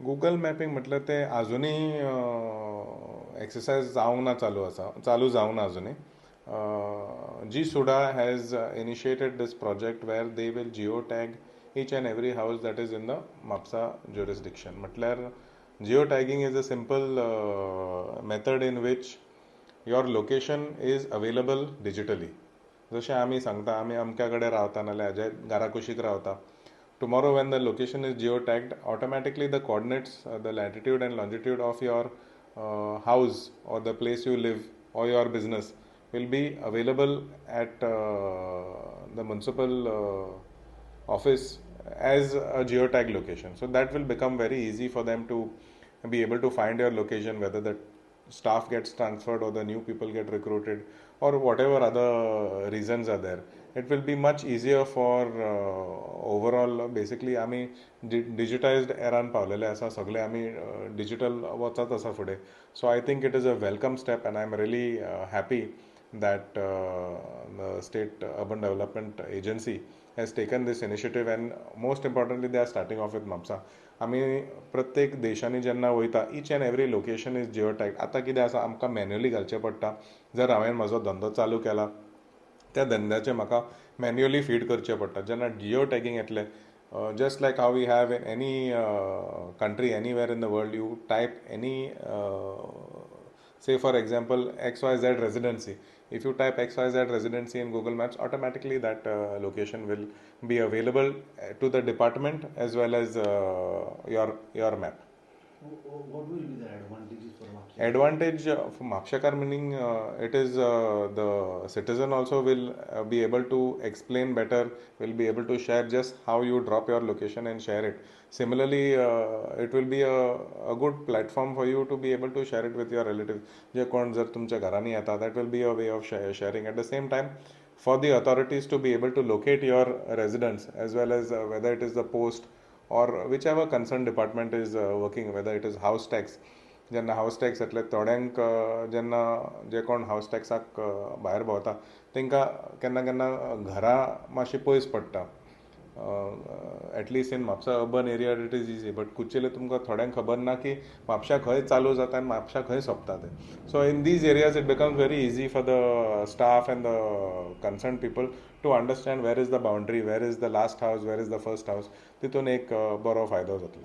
Google mapping म्हटलं ते अजूनही एक्सरसाइज जावंक ना चालू जावंक ना अजूनही. जी सुडा has initiated this project where they will geotag each and every house that is in the Mapusa jurisdiction. म्हटल्यार geotagging is a simple method in which your location is available digitally. जशें आमी सांगता आमी अमक्या कडेन रावता नाल्यार हाज्या घरा कुशीक रावता. Tomorrow when the location is geotagged, automatically the coordinates, the latitude and longitude of your house or the place you live or your business will be available at the municipal office as a geotag location. So that will become very easy for them to be able to find your location, whether the staff gets transferred or the new people get recruited or whatever other reasons are there. It will be much easier for overall. Basically आमी digitized eran पावलेले आसा सगळे आमी digital वचत आसा फुडें. So I think it is a welcome step and I am really happy that the state urban development agency has taken this initiative and most importantly they are starting off with Mapusa. आमी प्रत्येक देशांनी जेन्ना वयता each and every location is geotagged. आतां कितें आसा आमकां manually घालचें पडटा. जर हांवें म्हजो धंदो चालू केला त्या धंद्याचें म्हाका मॅन्युअली फीड करचें पडटा. जेन्ना जियो टॅगिंग येतलें, just like how we have in any country anywhere in the world, you type any say for example XYZ residency. If you type XYZ residency in Google Maps, automatically that location will be available to the department as well as your map. What will be the advantages for Mapshakar? Advantage for Mapshakar meaning it is the citizen also will be able to explain better, will be able to share just how you drop your location and share it. Similarly, it will be a good platform for you to be able to share it with your relatives. जे कोण जर तुमच्या घरांनी येता, that will be a way of sharing. At the same time, for the authorities to be able to locate your residence as well as whether it is the post or whichever concerned department is working, whether it is house tax. जेन्ना हावस tax येतले थोड्यांक जेन्ना जे कोण हावस टॅक्साक भायर भोंवता तांकां केन्ना केन्ना घरा मातशी पयस पडटा. At least in Mapusa urban area it is easy, but कुचेले तुमकां थोड्यांक खबर ना की म्हापशा खंय चालू जाता आनी म्हापशा खंय सोंपता तें. So in these areas it becomes very easy for the staff and the concern people to understand where is the boundary, where is the last house, where is the first house. तितून एक बरो फायदो जातलो.